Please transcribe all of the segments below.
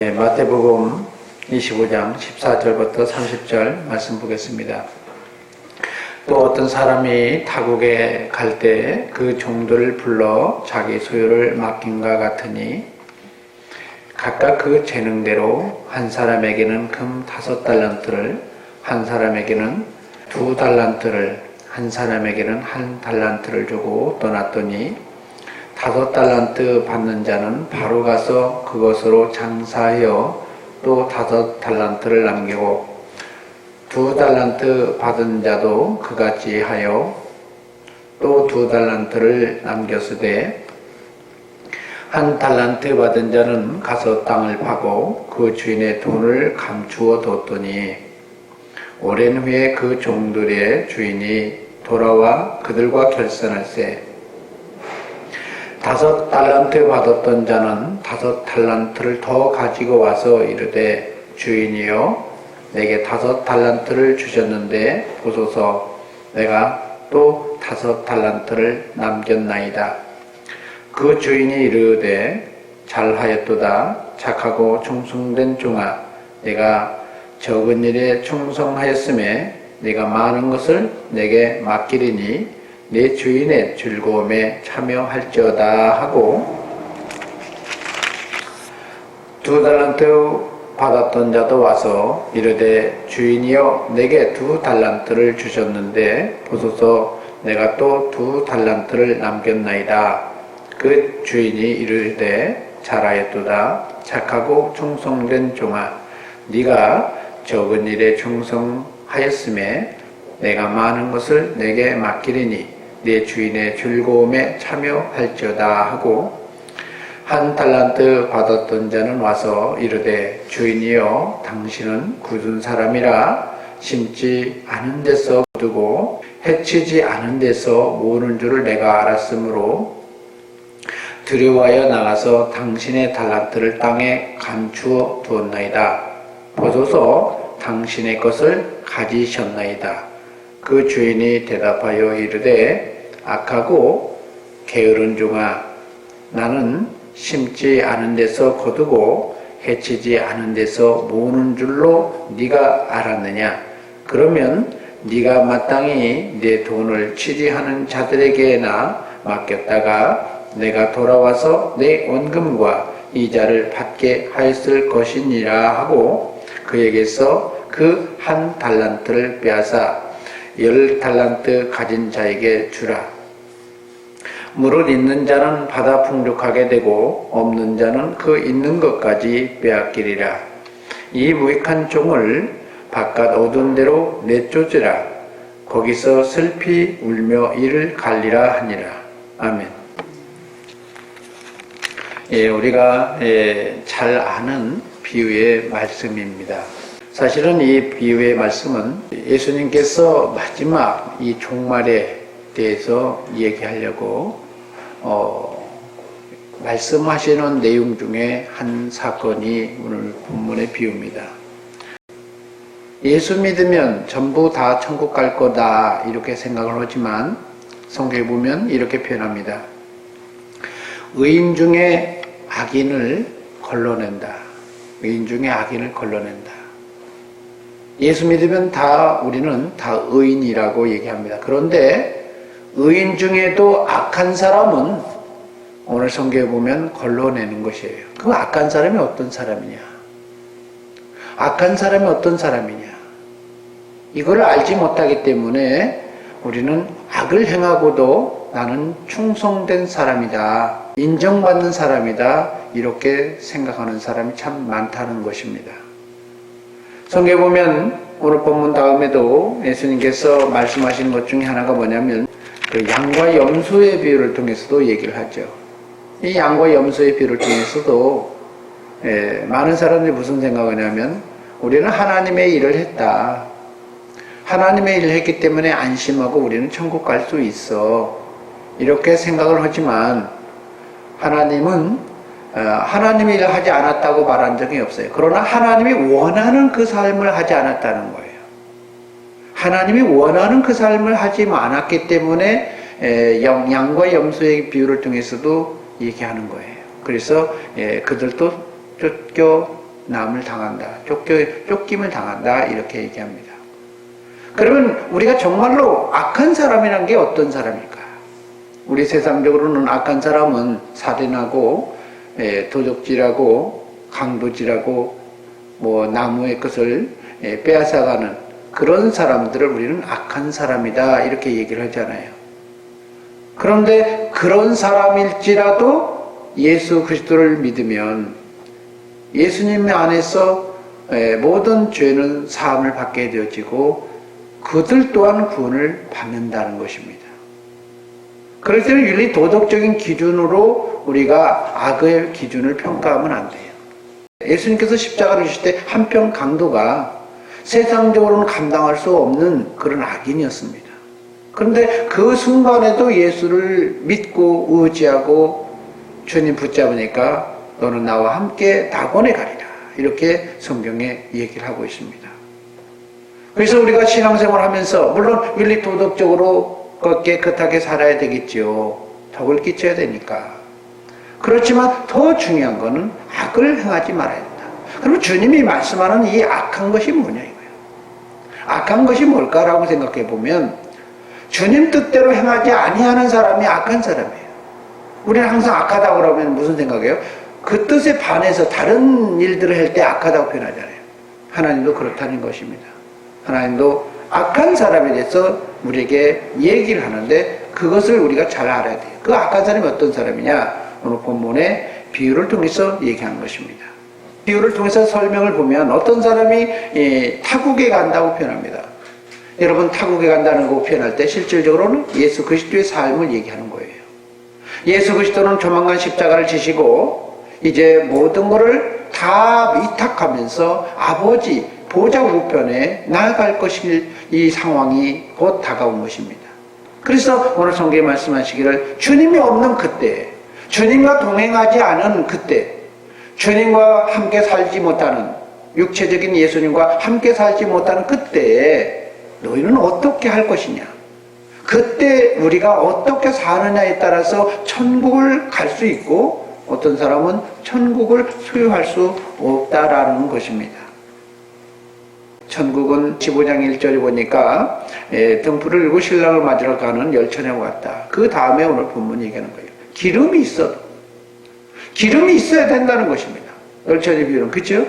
마태복음 25장 14절부터 30절 말씀 보겠습니다. 또 어떤 사람이 타국에 갈 때 그 종들을 불러 자기 소유를 맡긴과 같으니 각각 그 재능대로 한 사람에게는 금 5달란트를, 한 사람에게는 2달란트를, 한 사람에게는 1달란트를 주고 떠났더니 5달란트 받는 자는 바로 가서 그것으로 장사하여 또 5달란트를 남기고 2달란트 받은 자도 그같이 하여 또 2달란트를 남겼으되 1달란트 받은 자는 가서 땅을 파고 그 주인의 돈을 감추어 뒀더니 오랜 후에 그 종들의 주인이 돌아와 그들과 결산할세 5달란트 받았던 자는 5달란트를 더 가지고 와서 이르되 주인이여 내게 5달란트를 주셨는데 보소서 내가 또 5달란트를 남겼나이다. 그 주인이 이르되 잘하였도다 착하고 충성된 종아 내가 적은 일에 충성하였음에 네가 많은 것을 내게 맡기리니 내 주인의 즐거움에 참여할지어다 하고 2달란트 받았던 자도 와서 이르되 주인이여 내게 2달란트를 주셨는데 보소서 내가 또 2달란트를 남겼나이다. 그 주인이 이르되 잘하였도다 착하고 충성된 종아 네가 적은 일에 충성하였음에 내가 많은 것을 내게 맡기리니 내 주인의 즐거움에 참여할지어다 하고 1달란트 받았던 자는 와서 이르되 주인이여 당신은 굳은 사람이라 심지 않은 데서 거두고 해치지 않은 데서 모으는 줄을 내가 알았으므로 두려워하여 나가서 당신의 달란트를 땅에 감추어 두었나이다. 보소서 당신의 것을 가지셨나이다. 그 주인이 대답하여 이르되 악하고 게으른 종아 나는 심지 않은 데서 거두고 해치지 않은 데서 모으는 줄로 네가 알았느냐? 그러면 네가 마땅히 내 돈을 취지하는 자들에게나 맡겼다가 내가 돌아와서 내 원금과 이자를 받게 하였을 것이니라 하고 그에게서 그 1달란트를 빼앗아 10달란트 가진 자에게 주라. 물을 있는 자는 받아 풍족하게 되고 없는 자는 그 있는 것까지 빼앗기리라. 이 무익한 종을 바깥 어두운 데로 내쫓으라. 거기서 슬피 울며 이를 갈리라 하니라. 아멘. 우리가 잘 아는 비유의 말씀입니다. 사실은 이 비유의 말씀은 예수님께서 마지막 이 종말에 대해서 얘기하려고 말씀하시는 내용 중에 한 사건이 오늘 본문의 비유입니다. 예수 믿으면 전부 다 천국 갈 거다 이렇게 생각을 하지만 성경에 보면 이렇게 표현합니다. 의인 중에 악인을 걸러낸다. 의인 중에 악인을 걸러낸다. 예수 믿으면 우리는 다 의인이라고 얘기합니다. 그런데 의인 중에도 악한 사람은 오늘 성경에 보면 걸러내는 것이에요. 그 악한 사람이 어떤 사람이냐? 악한 사람이 어떤 사람이냐? 이걸 알지 못하기 때문에 우리는 악을 행하고도 나는 충성된 사람이다. 인정받는 사람이다. 이렇게 생각하는 사람이 참 많다는 것입니다. 성경에 보면 오늘 본문 다음에도 예수님께서 말씀하신 것 중에 하나가 뭐냐면 그 양과 염소의 비유를 통해서도 얘기를 하죠. 이 양과 염소의 비유를 통해서도 많은 사람들이 무슨 생각을 하냐면 우리는 하나님의 일을 했다. 하나님의 일을 했기 때문에 안심하고 우리는 천국 갈 수 있어. 이렇게 생각을 하지만 하나님은 하나님의 일을 하지 않았다고 말한 적이 없어요. 그러나 하나님이 원하는 그 삶을 하지 않았다는 거예요. 하나님이 원하는 그 삶을 하지 않았기 때문에 양과 염소의 비유를 통해서도 얘기하는 거예요. 그래서 그들도 쫓겨 남을 당한다. 쫓김을 당한다. 이렇게 얘기합니다. 그러면 우리가 정말로 악한 사람이란 게 어떤 사람일까? 우리 세상적으로는 악한 사람은 살인하고 도적질하고 강도질하고 나무의 것을 빼앗아가는 그런 사람들을 우리는 악한 사람이다 이렇게 얘기를 하잖아요. 그런데 그런 사람일지라도 예수 그리스도를 믿으면 예수님 안에서 모든 죄는 사함을 받게 되어지고 그들 또한 구원을 받는다는 것입니다. 그럴 때는 윤리 도덕적인 기준으로 우리가 악의 기준을 평가하면 안 돼요. 예수님께서 십자가를 지실 때 한편 강도가 세상적으로는 감당할 수 없는 그런 악인이었습니다. 그런데 그 순간에도 예수를 믿고 의지하고 주님 붙잡으니까 너는 나와 함께 낙원에 가리라. 이렇게 성경에 얘기를 하고 있습니다. 그래서 우리가 신앙생활 하면서 물론 윤리 도덕적으로 깨끗하게 살아야 되겠지요. 덕을 끼쳐야 되니까. 그렇지만 더 중요한 것은 악을 행하지 말아야 된다. 그럼 주님이 말씀하는 이 악한 것이 뭐냐 이거예요. 악한 것이 뭘까라고 생각해 보면 주님 뜻대로 행하지 아니하는 사람이 악한 사람이에요. 우리는 항상 악하다고 그러면 무슨 생각이에요? 그 뜻에 반해서 다른 일들을 할 때 악하다고 표현하잖아요. 하나님도 그렇다는 것입니다. 하나님도 악한 사람에 대해서 우리에게 얘기를 하는데 그것을 우리가 잘 알아야 돼요. 그 악한 사람이 어떤 사람이냐? 오늘 본문에 비유를 통해서 얘기하는 것입니다. 비유를 통해서 설명을 보면 어떤 사람이 타국에 간다고 표현합니다. 여러분 타국에 간다는 거 표현할 때 실질적으로는 예수 그리스도의 삶을 얘기하는 거예요. 예수 그리스도는 조만간 십자가를 지시고 이제 모든 것을 다 위탁하면서 아버지 보좌 우편에 나아갈 것일 이 상황이 곧 다가온 것입니다. 그래서 오늘 성경에 말씀하시기를 주님이 없는 그때, 주님과 동행하지 않은 그때, 주님과 함께 살지 못하는 육체적인 예수님과 함께 살지 못하는 그때에 너희는 어떻게 할 것이냐? 그때 우리가 어떻게 사느냐에 따라서 천국을 갈 수 있고 어떤 사람은 천국을 소유할 수 없다라는 것입니다. 천국은 15장 1절에 보니까 등불을 들고 신랑을 맞으러 가는 열차와 같다. 그 다음에 오늘 본문 얘기하는 거예요. 기름이 있어도 기름이 있어야 된다는 것입니다. 열차의 비유는 그렇죠?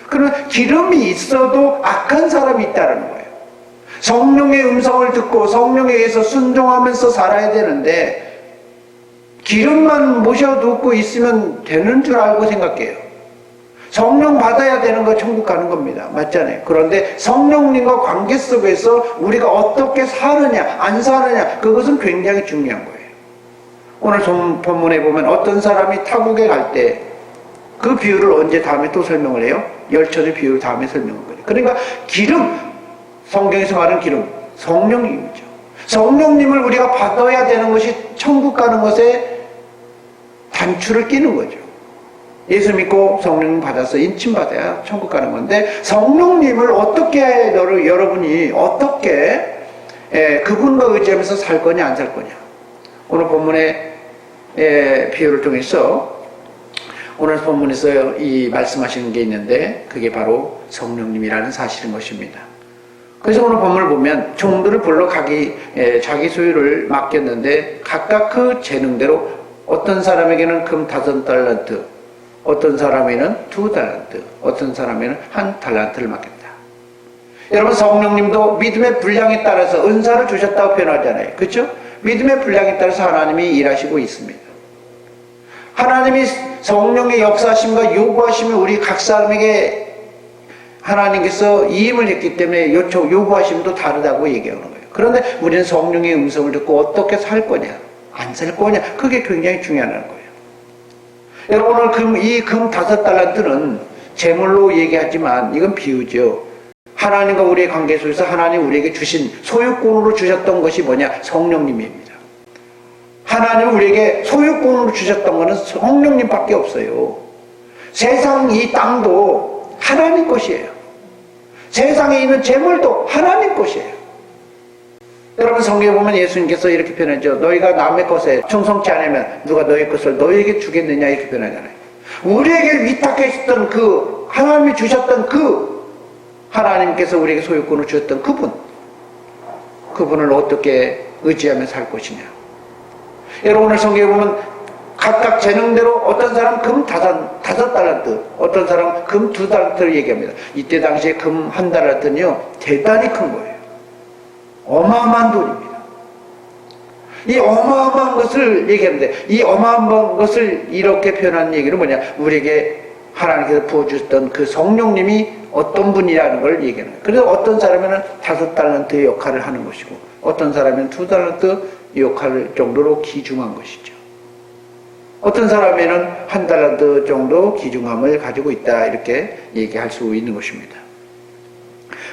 그러면 기름이 있어도 악한 사람이 있다는 거예요. 성령의 음성을 듣고 성령에 의해서 순종하면서 살아야 되는데 기름만 모셔두고 있으면 되는 줄 알고 생각해요. 성령 받아야 되는 거 천국 가는 겁니다. 맞잖아요. 그런데 성령님과 관계 속에서 우리가 어떻게 사느냐 안 사느냐 그것은 굉장히 중요한 거예요. 오늘 본문에 보면 어떤 사람이 타국에 갈 때 그 비유를 언제 다음에 또 설명을 해요? 열천의 비유를 다음에 설명을 해요. 그러니까 기름, 성경에서 말하는 기름, 성령님이죠. 성령님을 우리가 받아야 되는 것이 천국 가는 것에 단추를 끼는 거죠. 예수 믿고 성령님 받아서 인침받아야 천국 가는 건데 성령님을 어떻게 여러분이 어떻게 그분과 의지하면서 살 거냐 안 살 거냐. 오늘 본문의 비유를 통해서 오늘 본문에서 이 말씀하시는 게 있는데 그게 바로 성령님이라는 사실인 것입니다. 그래서 오늘 본문을 보면 종들을 불러 자기 소유를 맡겼는데 각각 그 재능대로 어떤 사람에게는 금 5달란트, 어떤 사람에는 2달란트, 어떤 사람에는 1달란트를 맡겼다. 여러분 성령님도 믿음의 분량에 따라서 은사를 주셨다고 표현하잖아요. 그렇죠? 믿음의 분량에 따라서 하나님이 일하시고 있습니다. 하나님이 성령의 역사하심과 요구하심을 우리 각 사람에게 하나님께서 이임을 했기 때문에 요구하심도 다르다고 얘기하는 거예요. 그런데 우리는 성령의 음성을 듣고 어떻게 살 거냐, 안 살 거냐, 그게 굉장히 중요한 거예요. 여러분 오늘 이 금 5달란트는 재물로 얘기하지만 이건 비유죠. 하나님과 우리의 관계 속에서 하나님 우리에게 주신 소유권으로 주셨던 것이 뭐냐? 성령님입니다. 하나님 우리에게 소유권으로 주셨던 것은 성령님밖에 없어요. 세상 이 땅도 하나님 것이에요. 세상에 있는 재물도 하나님 것이에요. 여러분 성경에 보면 예수님께서 이렇게 표현하죠. 너희가 남의 것에 충성치 않으면 누가 너희 것을 너희에게 주겠느냐 이렇게 표현하잖아요. 우리에게 위탁해 있었던 그 하나님이 주셨던 하나님께서 우리에게 소유권을 주셨던 그분을 어떻게 의지하며 살 것이냐. 여러분 오늘 성경에 보면 각각 재능대로 어떤 사람 금 5달란트, 어떤 사람 금 2달란트를 얘기합니다. 이때 당시에 금 1달란트는요 대단히 큰 거예요. 어마어마한 돈입니다. 이 어마어마한 것을 얘기하는데, 이 어마어마한 것을 이렇게 표현하는 얘기는 뭐냐, 우리에게 하나님께서 부어주셨던 그 성령님이 어떤 분이라는 걸 얘기하는 거예요. 그래서 어떤 사람에는 5달란트의 역할을 하는 것이고, 어떤 사람에는 2달란트 역할 정도로 귀중한 것이죠. 어떤 사람에는 1달란트 정도 귀중함을 가지고 있다, 이렇게 얘기할 수 있는 것입니다.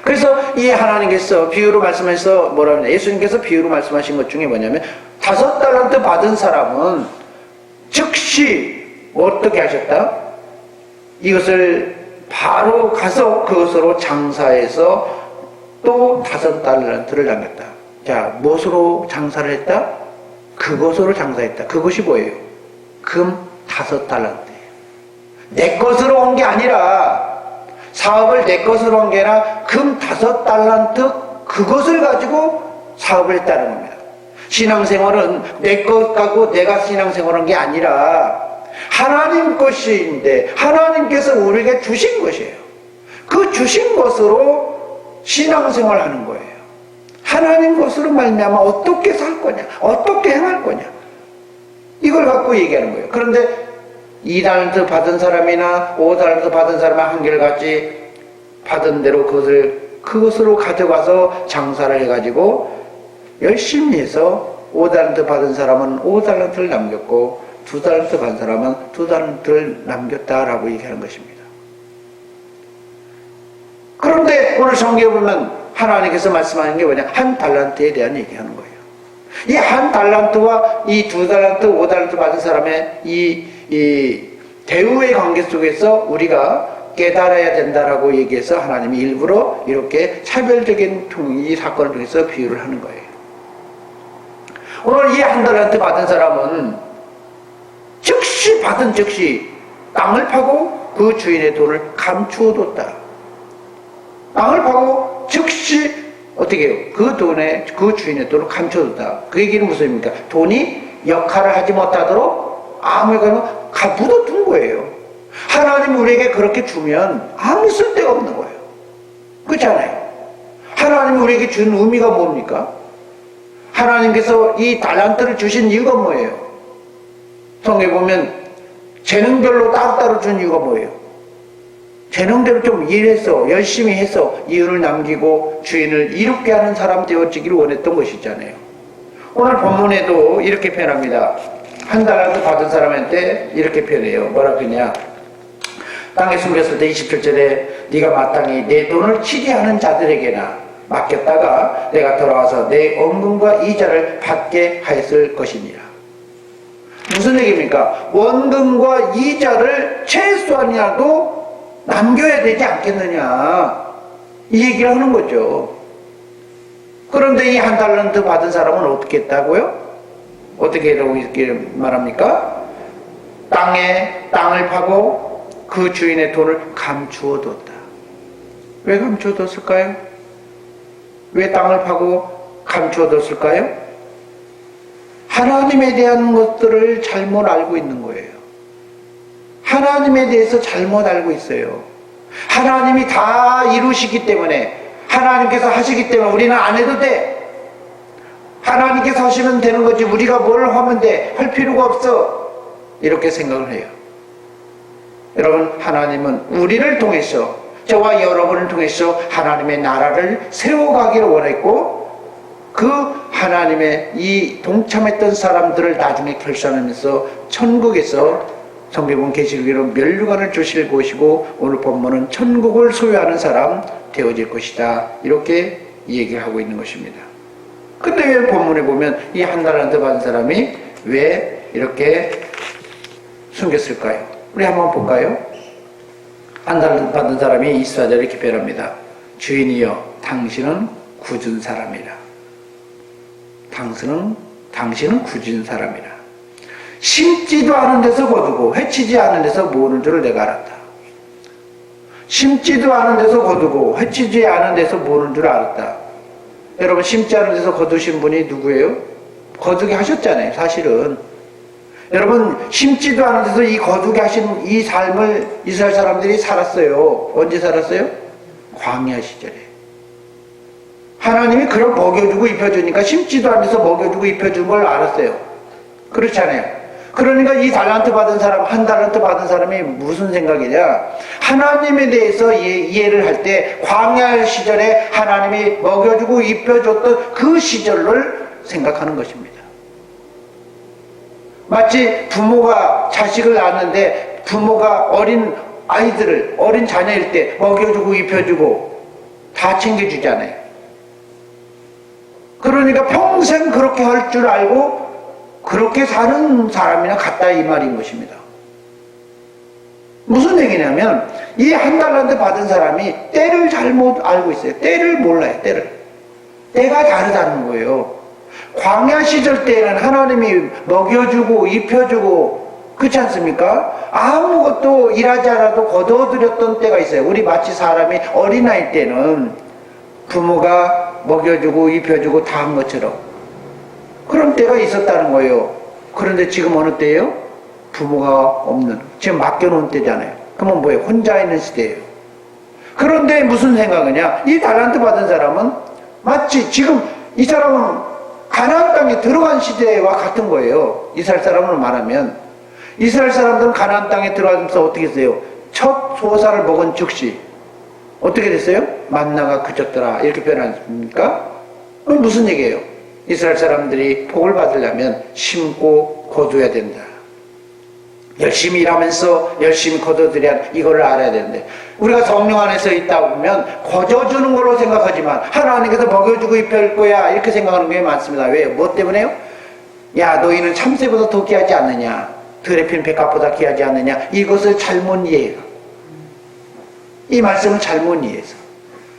그래서 이 하나님께서 비유로 말씀해서 뭐라 하냐, 예수님께서 비유로 말씀하신 것 중에 뭐냐면 5달란트 받은 사람은 즉시 어떻게 하셨다? 이것을 바로 가서 그것으로 장사해서 또 5달란트를 남겼다. 자, 무엇으로 장사를 했다? 그것으로 장사했다. 그것이 뭐예요? 금 5달란트예요. 내 것으로 온 게 아니라, 사업을 내 것으로 한 게 아니라 금 5달란트 그것을 가지고 사업을 했다는 겁니다. 신앙생활은 내 것 갖고 내가 신앙생활한 게 아니라 하나님 것인데 하나님께서 우리에게 주신 것이에요. 그 주신 것으로 신앙생활 하는 거예요. 하나님 것으로 말미암아 어떻게 살 거냐, 어떻게 행할 거냐, 이걸 갖고 얘기하는 거예요. 그런데 2달란트 받은 사람이나 5달란트 받은 사람은 한결같이 받은 대로 그것으로 가져가서 장사를 해가지고 열심히 해서 5달란트 받은 사람은 5달란트를 남겼고 2달란트 받은 사람은 2달란트를 남겼다라고 얘기하는 것입니다. 그런데 오늘 성경에 보면 하나님께서 말씀하는 게 뭐냐, 1달란트에 대한 얘기하는 거예요. 이 1달란트와 이 2달란트, 5달란트 받은 사람의 이 대우의 관계 속에서 우리가 깨달아야 된다라고 얘기해서 하나님이 일부러 이렇게 차별적인 이 사건을 통해서 비유를 하는 거예요. 오늘 이 1달란트 받은 사람은 즉시 땅을 파고 그 주인의 돈을 감추어뒀다. 땅을 파고 즉시 어떻게 해요? 그 주인의 돈을 감춰뒀다. 그 얘기는 무슨 의미입니까? 돈이 역할을 하지 못하도록 아무거나 묻어둔 거예요. 하나님 우리에게 그렇게 주면 아무 쓸데가 없는 거예요. 그렇잖아요. 하나님 우리에게 준 의미가 뭡니까? 하나님께서 이 달란트를 주신 이유가 뭐예요? 성경에 보면 재능별로 따로따로 준 이유가 뭐예요? 재능대로 좀 일해서 열심히 해서 이윤을 남기고 주인을 이롭게 하는 사람 되어지기를 원했던 것이잖아요. 오늘 본문에도 이렇게 표현합니다. 1달란트 받은 사람한테 이렇게 표현해요. 뭐라 그러냐, 땅에 숨겼을 때 27절에 네가 마땅히 내 돈을 치게 하는 자들에게나 맡겼다가 내가 돌아와서 내 원금과 이자를 받게 하였을 것이니라. 무슨 얘기입니까? 원금과 이자를 최소한이라도 남겨야 되지 않겠느냐, 이 얘기를 하는 거죠. 그런데 이 1달란트 받은 사람은 어떻게 했다고요? 어떻게 이렇게 말합니까? 땅을 파고 그 주인의 돈을 감추어뒀다. 왜 감추어뒀을까요? 왜 땅을 파고 감추어뒀을까요? 하나님에 대한 것들을 잘못 알고 있는 거예요. 하나님에 대해서 잘못 알고 있어요. 하나님이 다 이루시기 때문에, 하나님께서 하시기 때문에 우리는 안 해도 돼. 하나님께서 하시면 되는 거지 우리가 뭘 하면 돼, 할 필요가 없어, 이렇게 생각을 해요. 여러분, 하나님은 우리를 통해서, 저와 여러분을 통해서 하나님의 나라를 세워가기를 원했고, 그 하나님의 이 동참했던 사람들을 나중에 결산하면서 천국에서 성경은 계시기로 면류관을 주실 것이고, 오늘 본문은 천국을 소유하는 사람 되어질 것이다, 이렇게 얘기를 하고 있는 것입니다. 근데 왜 본문에 보면 이 1달란트 받은 사람이 왜 이렇게 숨겼을까요? 우리 한번 볼까요? 1달란트 받은 사람이 이스라엘을 이렇게 표현합니다. 주인이여, 당신은 굳은 사람이라. 당신은 굳은 사람이라. 심지도 않은 데서 거두고 해치지 않은 데서 모으는 줄을 내가 알았다. 심지도 않은 데서 거두고 해치지 않은 데서 모는 줄 알았다. 여러분, 심지 않은 데서 거두신 분이 누구예요? 거두게 하셨잖아요, 사실은. 여러분, 심지도 않은 데서 이 거두게 하신 이 삶을 이스라엘 사람들이 살았어요. 언제 살았어요? 광야 시절에. 하나님이 그런 먹여주고 입혀주니까 심지도 않은 데서 먹여주고 입혀준 걸 알았어요. 그렇잖아요. 그러니까 이 달란트 받은 사람, 한 달란트 받은 사람이 무슨 생각이냐? 하나님에 대해서 이해를 할 때 광야 시절에 하나님이 먹여주고 입혀줬던 그 시절을 생각하는 것입니다. 마치 부모가 자식을 낳았는데 부모가 어린 아이들을, 어린 자녀일 때 먹여주고 입혀주고 다 챙겨주잖아요. 그러니까 평생 그렇게 할 줄 알고 그렇게 사는 사람이나 같다, 이 말인 것입니다. 무슨 얘기냐면 이 한 달란트 받은 사람이 때를 잘못 알고 있어요. 때를 몰라요. 때가 다르다는 거예요. 광야 시절 때에는 하나님이 먹여주고 입혀주고 그렇지 않습니까? 아무것도 일하지 않아도 거둬들였던 때가 있어요. 우리 마치 사람이 어린아이 때는 부모가 먹여주고 입혀주고 다 한 것처럼 그런 때가 있었다는 거예요. 그런데 지금 어느 때예요? 부모가 없는, 지금 맡겨놓은 때잖아요. 그러면 뭐예요? 혼자 있는 시대예요. 그런데 무슨 생각이냐? 이 달란트 받은 사람은 마치 지금 이 사람은 가나안 땅에 들어간 시대와 같은 거예요. 이스라엘 사람으로 말하면 이스라엘 사람들은 가나안 땅에 들어가면서 어떻게 했어요? 첫 소사를 먹은 즉시 어떻게 됐어요? 만나가 그쳤더라, 이렇게 표현하십니까? 그럼 무슨 얘기예요? 이스라엘 사람들이 복을 받으려면 심고 거둬야 된다. 열심히 일하면서 열심히 거둬들여야 이거를 알아야 되는데, 우리가 성령 안에서 있다 보면 거저주는 걸로 생각하지만 하나님께서 먹여주고 입혀줄 거야, 이렇게 생각하는 게 많습니다. 왜요? 뭐 때문에요? 야, 너희는 참새보다 더 귀하지 않느냐, 들에 핀 백합보다 귀하지 않느냐, 이것을 잘못 이해해요. 이 말씀을 잘못 이해해서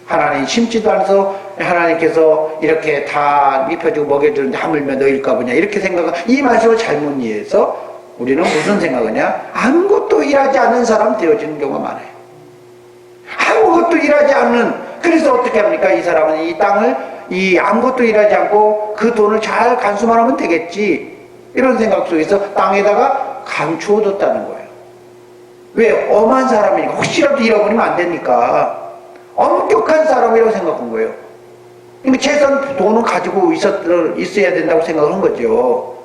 하나님 심지도 않아서 하나님께서 이렇게 다 입혀주고 먹여주는데 하물며 너일까 보냐, 이렇게 생각하고 이 말씀을 잘못 이해해서 우리는 무슨 생각하냐? 아무것도 일하지 않는 사람 되어지는 경우가 많아요. 아무것도 일하지 않는, 그래서 어떻게 합니까? 이 사람은 이 땅을 아무것도 일하지 않고 그 돈을 잘 간수만 하면 되겠지, 이런 생각 속에서 땅에다가 감추어뒀다는 거예요. 왜? 엄한 사람이니까, 혹시라도 잃어버리면 안 되니까 엄격한 사람이라고 생각한 거예요. 그러니까 최소한 돈은 가지고 있어야 된다고 생각한 거죠.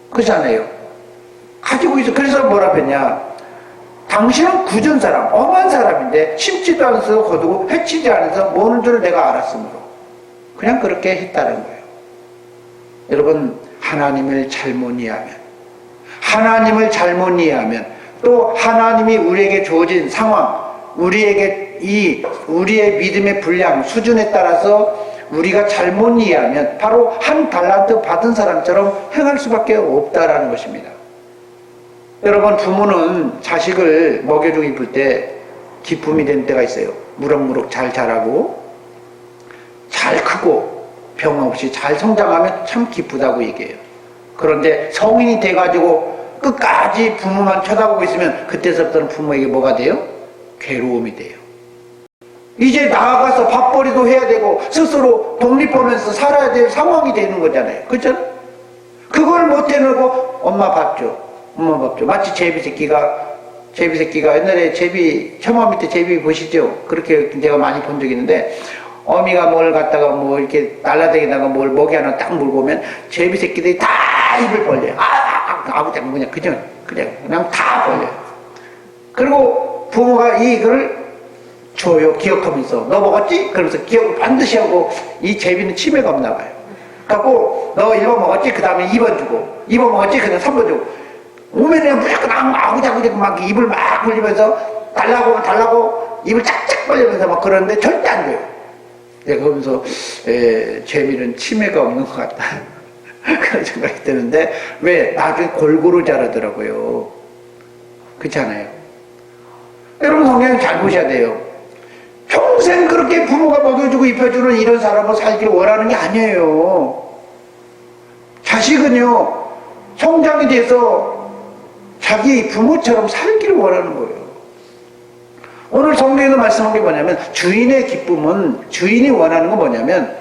그렇잖아요. 가지고 있어. 그래서 뭐라 했냐? 당신은 굳은 사람, 엄한 사람인데 심지도 않아서 거두고 해치지 않아서 모는 줄 내가 알았으므로 그냥 그렇게 했다는 거예요. 여러분, 하나님을 잘못 이해하면 또 하나님이 우리에게 주어진 상황, 우리에게 우리의 믿음의 분량, 수준에 따라서 우리가 잘못 이해하면 바로 한 달란트 받은 사람처럼 행할 수밖에 없다라는 것입니다. 여러분, 부모는 자식을 먹여주고 입을 때 기쁨이 되는 때가 있어요. 무럭무럭 잘 자라고 잘 크고 병 없이 잘 성장하면 참 기쁘다고 얘기해요. 그런데 성인이 돼가지고 끝까지 부모만 쳐다보고 있으면 그때서부터는 부모에게 뭐가 돼요? 괴로움이 돼요. 이제 나아가서 밥벌이도 해야 되고 스스로 독립하면서 살아야 될 상황이 되는 거잖아요. 그렇죠? 그걸 못 해놓고 엄마 밥 줘, 엄마 밥 줘. 마치 제비새끼가 옛날에 처마 밑에 제비 보시죠? 그렇게 내가 많이 본 적이 있는데, 어미가 뭘 갖다가 뭐 이렇게 날라다니다가 뭘 먹이 하나 딱 물고 오면 제비새끼들이 다 입을 벌려요. 아무튼 그냥 다 벌려요. 그리고 부모가 이걸 줘요. 기억하면서. 너 먹었지? 그러면서 기억을 반드시 하고, 이 제비는 치매가 없나 봐요. 그래갖고 너 1번 먹었지? 그 다음에 2번 주고, 2번 먹었지? 그다음 3번 주고, 오면 그냥 무조건 아구자구 막 입을 막 벌리면서 달라고 입을 짝짝 벌리면서 막 그러는데 절대 안 돼요. 내가 그러면서 제비는 치매가 없는 것 같다 그런 생각이 드는데, 왜? 나중에 골고루 자라더라고요. 그렇잖아요. 여러분, 성경 잘 보셔야 돼요. 평생 그렇게 부모가 먹여주고 입혀주는 이런 사람으로 살기를 원하는 게 아니에요. 자식은요, 성장이 돼서 자기 부모처럼 살기를 원하는 거예요. 오늘 성경에서 말씀한 게 뭐냐면 주인의 기쁨은 주인이 원하는 건 뭐냐면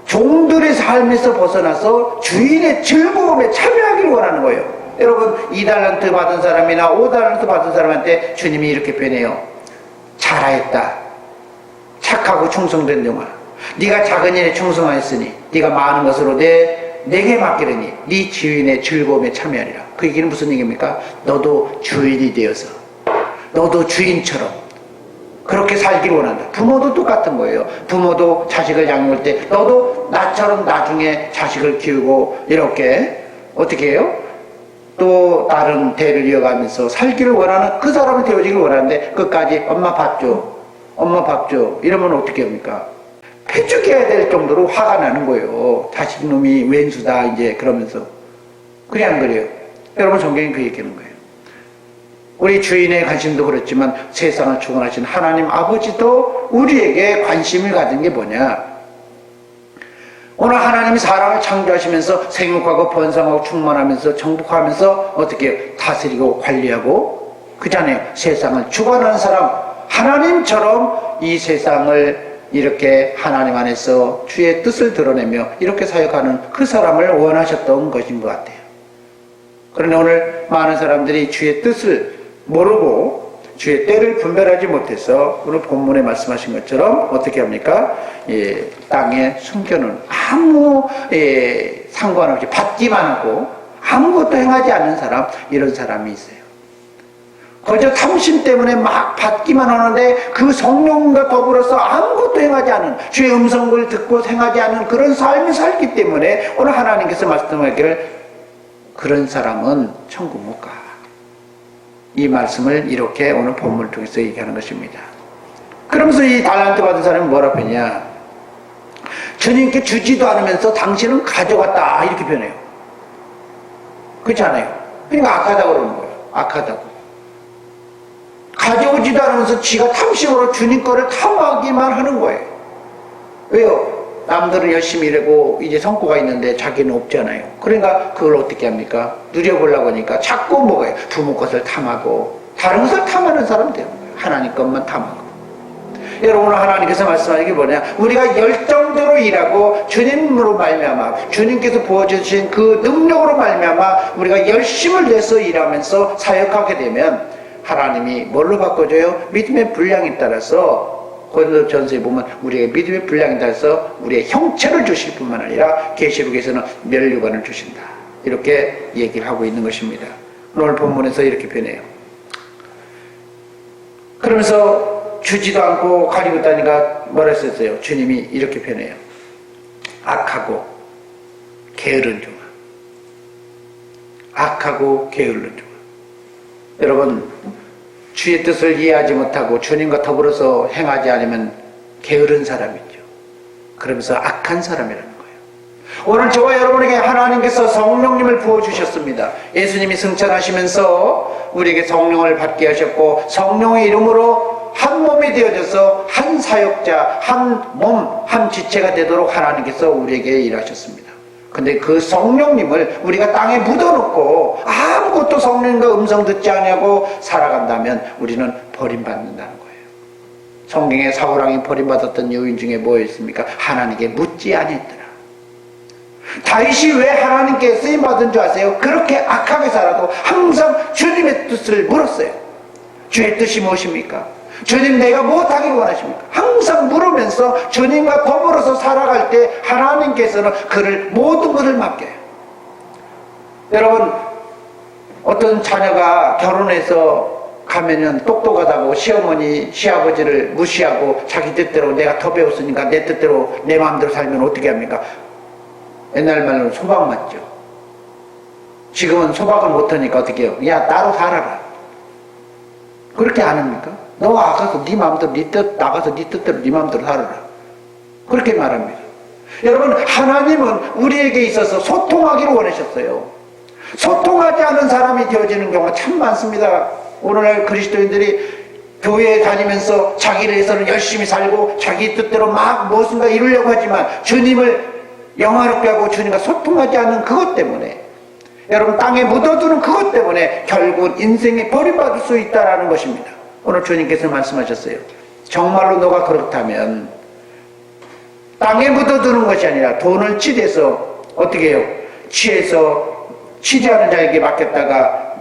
종들의 삶에서 벗어나서 주인의 즐거움에 참여하기를 원하는 거예요. 여러분 2달란트 받은 사람이나 5달란트 받은 사람한테 주님이 이렇게 표현해요. 잘하였다. 착하고 충성된 종아. 네가 작은 일에 충성하였으니 네가 많은 것으로 내게 맡기려니 네 주인의 즐거움에 참여하리라. 그 얘기는 무슨 얘기입니까? 너도 주인이 되어서 너도 주인처럼 그렇게 살기를 원한다. 부모도 똑같은 거예요. 부모도 자식을 양육할 때 너도 나처럼 나중에 자식을 키우고 이렇게 어떻게 해요? 또 다른 대를 이어가면서 살기를 원하는 그 사람은 되어지기를 원하는데 끝까지 엄마 밥 줘, 엄마 밥 줘 이러면 어떻게 합니까? 패죽여야 될 정도로 화가 나는 거예요. 자식놈이 왼수다 이제 그러면서. 그래 안 그래요? 여러분 성경이 그 얘기하는 거예요. 우리 주인의 관심도 그렇지만 세상을 주관하신 하나님 아버지도 우리에게 관심을 가진 게 뭐냐? 오늘 하나님이 사람을 창조하시면서 생육하고 번성하고 충만하면서 정복하면서 어떻게 다스리고 관리하고 그잖아요. 세상을 주관하는 사람 하나님처럼 이 세상을 이렇게 하나님 안에서 주의 뜻을 드러내며 이렇게 사역하는 그 사람을 원하셨던 것인 것 같아요. 그런데 오늘 많은 사람들이 주의 뜻을 모르고 주의 때를 분별하지 못해서 오늘 본문에 말씀하신 것처럼 어떻게 합니까? 땅에 숨겨놓은 아무 상관없이 받기만 하고 아무것도 행하지 않는 사람, 이런 사람이 있어요. 그저 탐심 때문에 막 받기만 하는데 그 성령과 더불어서 아무것도 행하지 않은, 주의 음성을 듣고 행하지 않는 그런 삶을 살기 때문에 오늘 하나님께서 말씀하기를 그런 사람은 천국 못 가. 이 말씀을 이렇게 오늘 본문을 통해서 얘기하는 것입니다. 그러면서 이 달란트 받은 사람이 뭐라고 했냐? 주님께 주지도 않으면서 당신은 가져갔다 이렇게 표현해요. 그렇지 않아요? 그러니까 악하다고 그러는 거예요. 악하다고. 가져오지도 않으면서 지가 탐심으로 주님 거를 탐하기만 하는 거예요. 왜요? 남들은 열심히 일하고 이제 성과가 있는데 자기는 없잖아요. 그러니까 그걸 어떻게 합니까? 누려보려고 하니까 자꾸 뭐가요? 부모 것을 탐하고 다른 것을 탐하는 사람 되는 거예요. 하나님 것만 탐하고. 여러분 하나님께서 말씀하는 게 뭐냐? 우리가 열정대로 일하고 주님으로 말미암아 주님께서 부어주신 그 능력으로 말미암아 우리가 열심을 내서 일하면서 사역하게 되면 하나님이 뭘로 바꿔줘요? 믿음의 분량에 따라서 고린도전서에 보면 우리에게 믿음의 분량에 따라서 우리의 형체를 주실 뿐만 아니라 계시록에서는 멸류관을 주신다. 이렇게 얘기를 하고 있는 것입니다. 오늘 본문에서 이렇게 표현해요. 그러면서 주지도 않고 가리고 있다니까 뭐라 했었어요? 주님이 이렇게 표현해요. 악하고 게으른 종아. 악하고 게으른 종아. 여러분 주의 뜻을 이해하지 못하고 주님과 더불어서 행하지 않으면 게으른 사람이죠. 그러면서 악한 사람이라는 거예요. 오늘 저와 여러분에게 하나님께서 성령님을 부어주셨습니다. 예수님이 승천하시면서 우리에게 성령을 받게 하셨고 성령의 이름으로 한 몸이 되어져서 한 사역자, 한 몸, 한 지체가 되도록 하나님께서 우리에게 일하셨습니다. 근데 그 성령님을 우리가 땅에 묻어놓고 아무것도 성령님과 음성 듣지 않냐고 살아간다면 우리는 버림받는다는 거예요. 성경에 사울왕이 버림받았던 요인 중에 뭐였습니까? 하나님께 묻지 아니했더라. 다윗이 왜 하나님께 쓰임받은 줄 아세요? 그렇게 악하게 살아도 항상 주님의 뜻을 물었어요. 주의 뜻이 무엇입니까? 주님 내가 무엇하기를 원하십니까? 항상 물으면서 주님과 더불어서 살아갈 때 하나님께서는 그를 모든 것을 맡겨요. 여러분 어떤 자녀가 결혼해서 가면은 똑똑하다고 시어머니 시아버지를 무시하고 자기 뜻대로 내가 더 배웠으니까 내 뜻대로 내 마음대로 살면 어떻게 합니까? 옛날 말로는 소박 맞죠. 지금은 소박을 못하니까 어떻게 해요? 야 따로 살아라. 그렇게 안 합니까? 너 아가서 네 마음대로 네 뜻 나가서 네 뜻대로 네 마음대로 살아라. 그렇게 말합니다. 여러분 하나님은 우리에게 있어서 소통하기를 원하셨어요. 소통하지 않은 사람이 되어지는 경우가 참 많습니다. 오늘날 그리스도인들이 교회에 다니면서 자기를 위해서는 열심히 살고 자기 뜻대로 막 무엇인가 이루려고 하지만 주님을 영화롭게 하고 주님과 소통하지 않는 그것 때문에 여러분 땅에 묻어두는 그것 때문에 결국 인생에 버림받을 수 있다는 것입니다. 오늘 주님께서 말씀하셨어요. 정말로 너가 그렇다면 땅에 묻어두는 것이 아니라 돈을 취해서 어떻게 해요? 취해서 취재하는 자에게 맡겼다가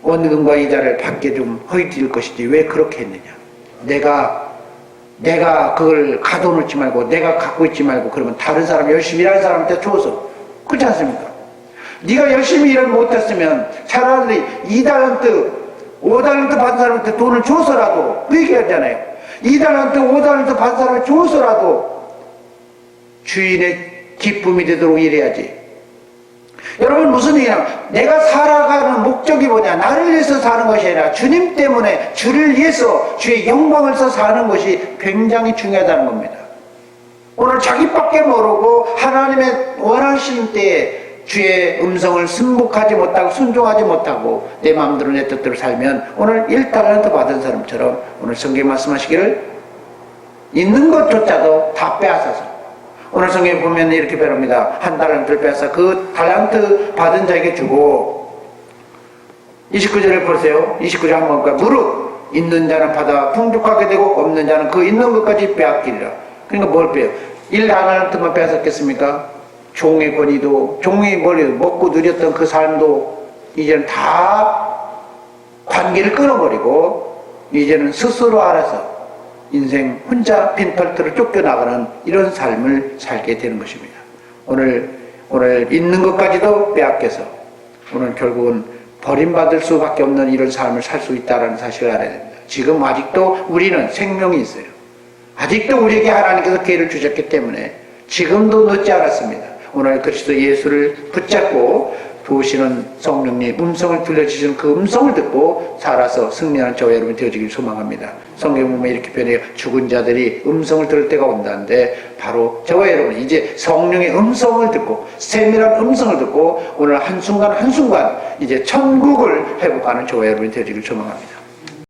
원금과 이자를 받게 좀 허위될 것이지 왜 그렇게 했느냐. 내가 그걸 가둬놓지 말고 내가 갖고 있지 말고 그러면 다른 사람 열심히 일하는 사람한테 줘서 그렇지 않습니까? 네가 열심히 일을 못했으면 차라리 2달란트 5달란트 받은 사람한테 돈을 줘서라도 그 얘기하잖아요. 2달란트 5달란트 받은 사람한테 줘서라도 주인의 기쁨이 되도록 일해야지. 여러분 무슨 얘기냐, 내가 살아가는 목적이 뭐냐, 나를 위해서 사는 것이 아니라 주님 때문에 주를 위해서 주의 영광을 위해서 사는 것이 굉장히 중요하다는 겁니다. 오늘 자기밖에 모르고 하나님의 원하시는 때에 주의 음성을 순복하지 못하고 순종하지 못하고 내 마음대로 내 뜻대로 살면 오늘 1달란트 받은 사람처럼 오늘 성경 말씀하시기를 있는 것조차도 다 빼앗아서, 오늘 성경에 보면 이렇게 배웁니다. 1달란트를 빼앗아 그 달란트 받은 자에게 주고, 29절을 보세요. 29절 한번 볼까요? 무릇 있는 자는 받아 풍족하게 되고 없는 자는 그 있는 것까지 빼앗기리라. 그러니까 뭘 빼요? 1달란트만 빼앗았겠습니까? 종의 권위도, 종의 머리도, 먹고 누렸던 그 삶도 이제는 다 관계를 끊어버리고 이제는 스스로 알아서 인생 혼자 빈털터로 쫓겨나가는 이런 삶을 살게 되는 것입니다. 오늘 있는 것까지도 빼앗겨서 오늘 결국은 버림받을 수밖에 없는 이런 삶을 살 수 있다는 사실을 알아야 됩니다. 지금 아직도 우리는 생명이 있어요. 아직도 우리에게 하나님께서 기회를 주셨기 때문에 지금도 늦지 않았습니다. 오늘 그리스도 예수를 붙잡고 부으시는 성령님 음성을 들려주시는 그 음성을 듣고 살아서 승리하는 저와 여러분이 되어지길 소망합니다. 성경 보면 이렇게 표현해요. 죽은 자들이 음성을 들을 때가 온다는데 바로 저와 여러분 이제 성령의 음성을 듣고 세밀한 음성을 듣고 오늘 한순간 한순간 이제 천국을 회복하는 저와 여러분이 되어지길 소망합니다.